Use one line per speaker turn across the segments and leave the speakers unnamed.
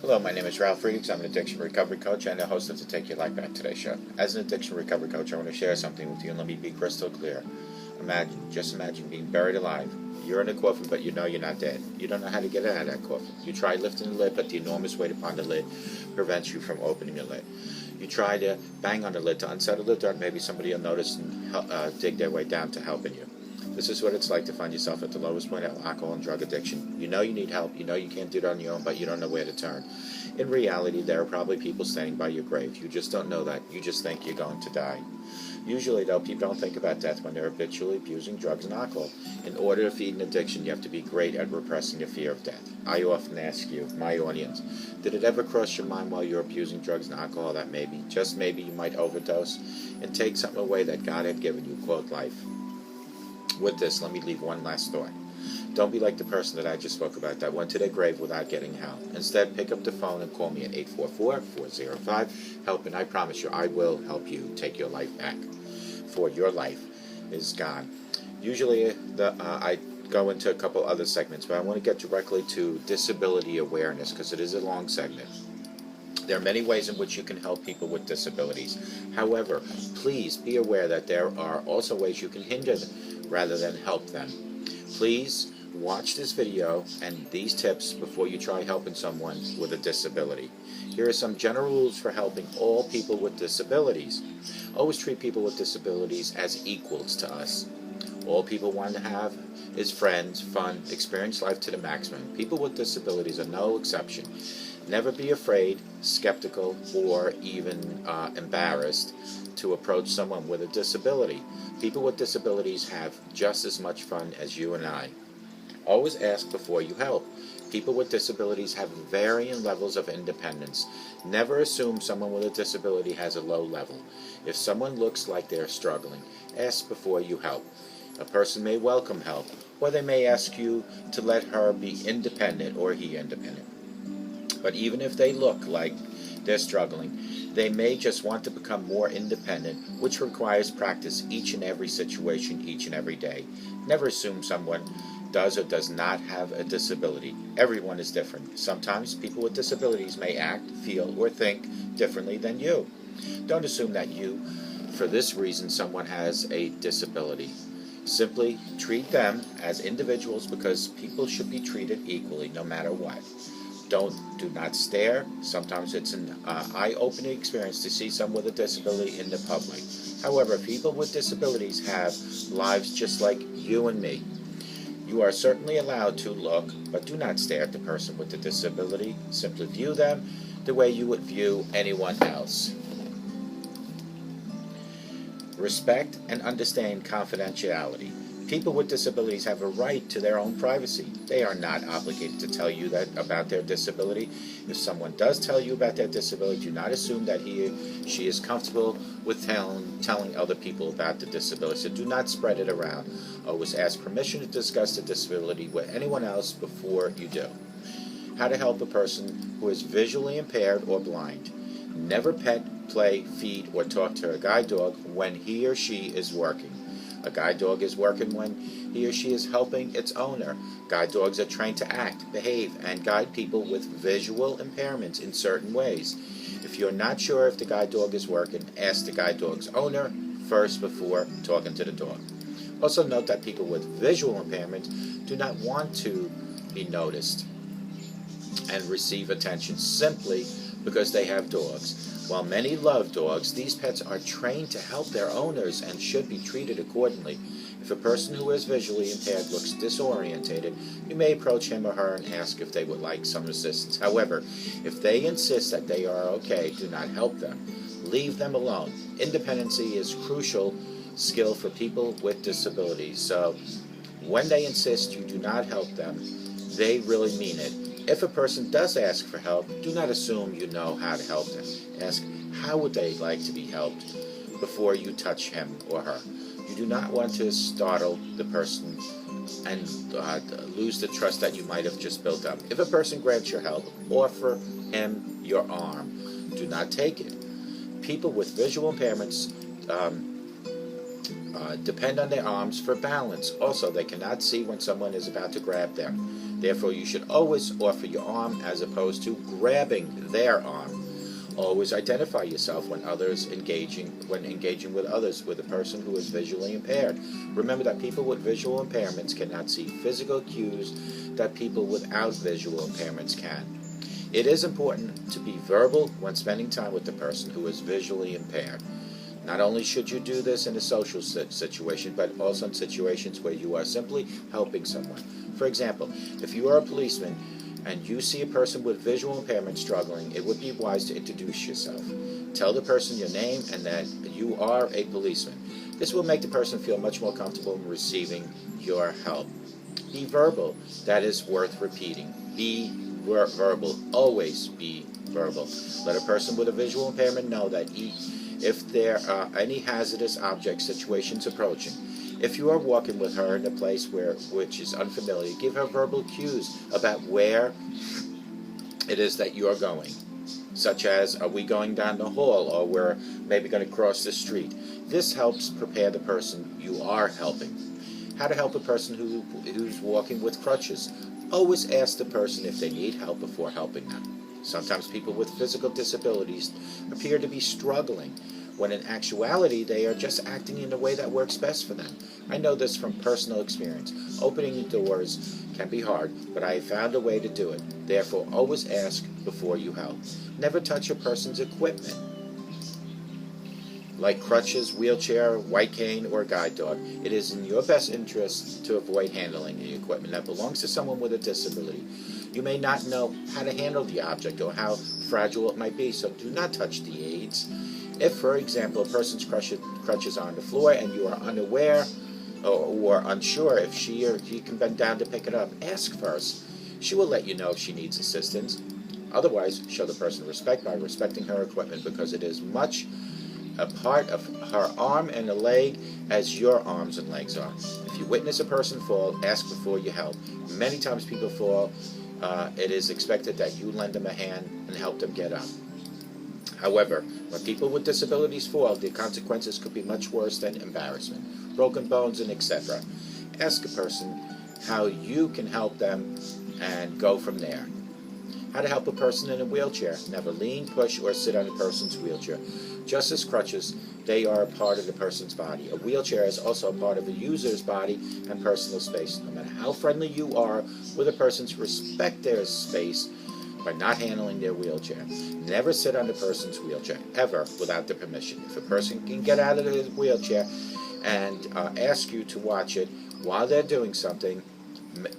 Hello, my name is Ralf Friedrichs. I'm an addiction recovery coach and the host of the Take Your Life Back Today show. As an addiction recovery coach, I want to share something with you, and let me be crystal clear. Just imagine being buried alive. You're in a coffin, but you know you're not dead. You don't know how to get out of that coffin. You try lifting the lid, but the enormous weight upon the lid prevents you from opening the lid. You try to bang on the lid to unsettle the dirt. Maybe somebody will notice and dig their way down to helping you. This is what it's like to find yourself at the lowest point of alcohol and drug addiction. You know you need help. You know you can't do it on your own, but you don't know where to turn. In reality, there are probably people standing by your grave. You just don't know that. You just think you're going to die. Usually, though, people don't think about death when they're habitually abusing drugs and alcohol. In order to feed an addiction, you have to be great at repressing the fear of death. I often ask you, my audience, did it ever cross your mind while you're abusing drugs and alcohol that maybe, just maybe, you might overdose and take something away that God had given you, quote, life? With this, let me leave one last thought. Don't be like the person that I just spoke about that went to their grave without getting help. Instead, pick up the phone and call me at 844-405-HELP, and I promise you I will help you take your life back. For your life is gone. Usually I go into a couple other segments, but I want to get directly to disability awareness because it is a long segment. There are many ways in which you can help people with disabilities. However, please be aware that there are also ways you can hinder them rather than help them. Please watch this video and these tips before you try helping someone with a disability. Here are some general rules for helping all people with disabilities. Always treat people with disabilities as equals to us. All people want to have is friends, fun, experience life to the maximum. People with disabilities are no exception. Never be afraid, skeptical, or even embarrassed to approach someone with a disability. People with disabilities have just as much fun as you and I. Always ask before you help. People with disabilities have varying levels of independence. Never assume someone with a disability has a low level. If someone looks like they're struggling, ask before you help. A person may welcome help, or they may ask you to let her be independent or he independent. But even if they look like they're struggling, they may just want to become more independent, which requires practice each and every situation, each and every day. Never assume someone does or does not have a disability. Everyone is different. Sometimes people with disabilities may act, feel, or think differently than you. Don't assume that for this reason, someone has a disability. Simply treat them as individuals because people should be treated equally no matter what. Do not stare. Sometimes it's an eye-opening experience to see someone with a disability in the public. However, people with disabilities have lives just like you and me. You are certainly allowed to look, but do not stare at the person with the disability. Simply view them the way you would view anyone else. Respect and understand confidentiality. People with disabilities have a right to their own privacy. They are not obligated to tell you about their disability. If someone does tell you about their disability, do not assume that he or she is comfortable with telling other people about the disability. So do not spread it around. Always ask permission to discuss the disability with anyone else before you do. How to help a person who is visually impaired or blind. Never pet, play, feed, or talk to a guide dog when he or she is working. A guide dog is working when he or she is helping its owner. Guide dogs are trained to act, behave, and guide people with visual impairments in certain ways. If you're not sure if the guide dog is working, ask the guide dog's owner first before talking to the dog. Also note that people with visual impairments do not want to be noticed and receive attention simply because they have dogs. While many love dogs, these pets are trained to help their owners and should be treated accordingly. If a person who is visually impaired looks disorientated, you may approach him or her and ask if they would like some assistance. However, if they insist that they are okay, do not help them. Leave them alone. Independency is a crucial skill for people with disabilities. So when they insist you do not help them, they really mean it. If a person does ask for help, do not assume you know how to help them. Ask, how would they like to be helped before you touch him or her? You do not want to startle the person and lose the trust that you might have just built up. If a person grants your help, offer him your arm. Do not take it. People with visual impairments depend on their arms for balance. Also, they cannot see when someone is about to grab them. Therefore, you should always offer your arm as opposed to grabbing their arm. Always identify yourself when engaging with others with a person who is visually impaired. Remember that people with visual impairments cannot see physical cues that people without visual impairments can. It is important to be verbal when spending time with the person who is visually impaired. Not only should you do this in a social situation, but also in situations where you are simply helping someone. For example, if you are a policeman and you see a person with visual impairment struggling, it would be wise to introduce yourself. Tell the person your name and that you are a policeman. This will make the person feel much more comfortable in receiving your help. Be verbal. That is worth repeating. Be verbal. Always be verbal. Let a person with a visual impairment know that if there are any hazardous object situations approaching. If you are walking with her in a place which is unfamiliar, give her verbal cues about where it is that you are going, such as, are we going down the hall, or we're maybe going to cross the street. This helps prepare the person you are helping. How to help a person who's walking with crutches. Always ask the person if they need help before helping them. Sometimes people with physical disabilities appear to be struggling, when in actuality they are just acting in a way that works best for them. I know this from personal experience. Opening doors can be hard, but I have found a way to do it. Therefore, always ask before you help. Never touch a person's equipment, like crutches, wheelchair, white cane, or guide dog. It is in your best interest to avoid handling the equipment that belongs to someone with a disability. You may not know how to handle the object or how fragile it might be, so do not touch the aids. If, for example, a person's crutches are on the floor and you are unaware or unsure if she or he can bend down to pick it up, ask first. She will let you know if she needs assistance. Otherwise, show the person respect by respecting her equipment, because it is much a part of her arm and a leg as your arms and legs are. If you witness a person fall, ask before you help. Many times people fall. It is expected that you lend them a hand and help them get up. However, when people with disabilities fall, the consequences could be much worse than embarrassment, broken bones, and etc. Ask a person how you can help them and go from there. How to help a person in a wheelchair. Never lean, push, or sit on a person's wheelchair. Just as crutches, they are a part of the person's body. A wheelchair is also a part of a user's body and personal space. No matter how friendly you are with a person, respect their space by not handling their wheelchair. Never sit on the person's wheelchair, ever, without their permission. If a person can get out of his wheelchair and ask you to watch it while they're doing something,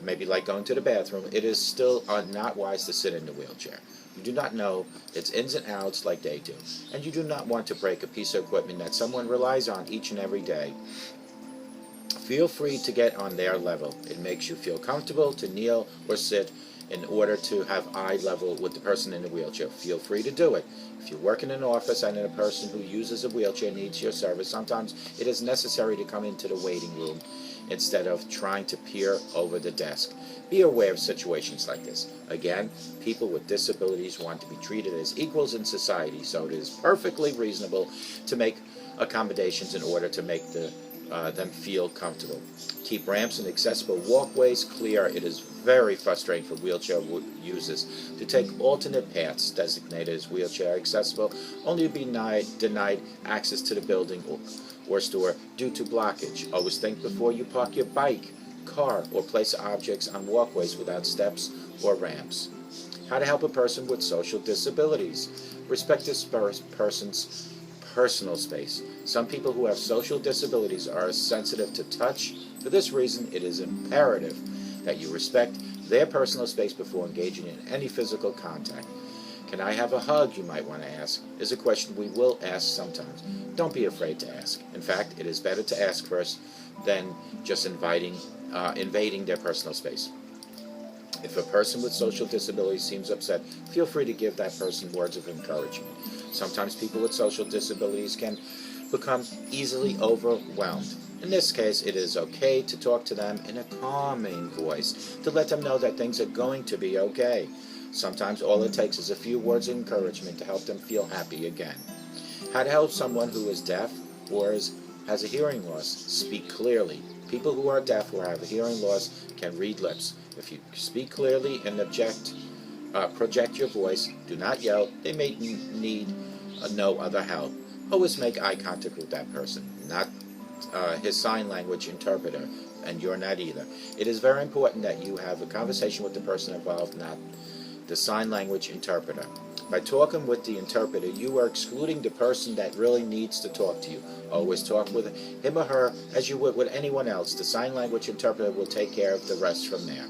maybe like going to the bathroom, it is still not wise to sit in the wheelchair. You do not know its ins and outs like they do, and you do not want to break a piece of equipment that someone relies on each and every day. Feel free to get on their level. It makes you feel comfortable to kneel or sit in order to have eye level with the person in the wheelchair. Feel free to do it. If you work in an office and a person who uses a wheelchair needs your service, sometimes it is necessary to come into the waiting room instead of trying to peer over the desk. Be aware of situations like this. Again, people with disabilities want to be treated as equals in society, so it is perfectly reasonable to make accommodations in order to make them feel comfortable. Keep ramps and accessible walkways clear. It is very frustrating for wheelchair users to take alternate paths designated as wheelchair accessible, only to be denied access to the building or store due to blockage. Always think before you park your bike, car, or place objects on walkways without steps or ramps. How to help a person with social disabilities. Respect this person's personal space. Some people who have social disabilities are sensitive to touch. For this reason, it is imperative that you respect their personal space before engaging in any physical contact. Can I have a hug, you might want to ask, is a question we will ask sometimes. Don't be afraid to ask. In fact, it is better to ask first than just invading their personal space. If a person with social disability seems upset, feel free to give that person words of encouragement. Sometimes people with social disabilities can become easily overwhelmed. In this case, it is okay to talk to them in a calming voice, to let them know that things are going to be okay. Sometimes all it takes is a few words of encouragement to help them feel happy again. How to help someone who is deaf or has a hearing loss. Speak clearly. People who are deaf or have a hearing loss can read lips. If you speak clearly and project your voice, do not yell. They may need no other help. Always make eye contact with that person, not his sign language interpreter, and you're not either. It is very important that you have a conversation with the person involved, not the sign language interpreter. By talking with the interpreter, you are excluding the person that really needs to talk to you. Always talk with him or her as you would with anyone else. The sign language interpreter will take care of the rest from there.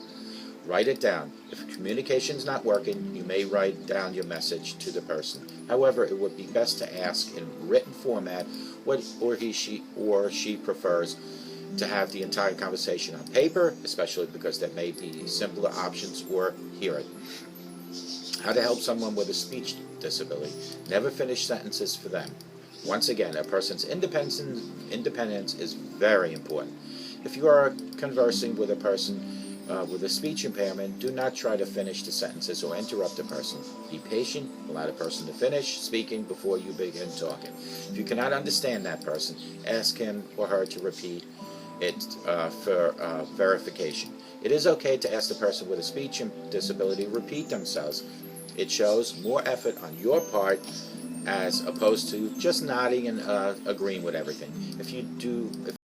Write it down. If communication is not working, you may write down your message to the person. However, it would be best to ask in written format what she prefers to have the entire conversation on paper, especially because there may be simpler options, or hear it. How to help someone with a speech disability. Never finish sentences for them. Once again, a person's independence is very important. If you are conversing with a person with a speech impairment, do not try to finish the sentences or interrupt the person. Be patient, allow the person to finish speaking before you begin talking. If you cannot understand that person, ask him or her to repeat it for verification. It is okay to ask the person with a speech disability to repeat themselves. It shows more effort on your part as opposed to just nodding and agreeing with everything. If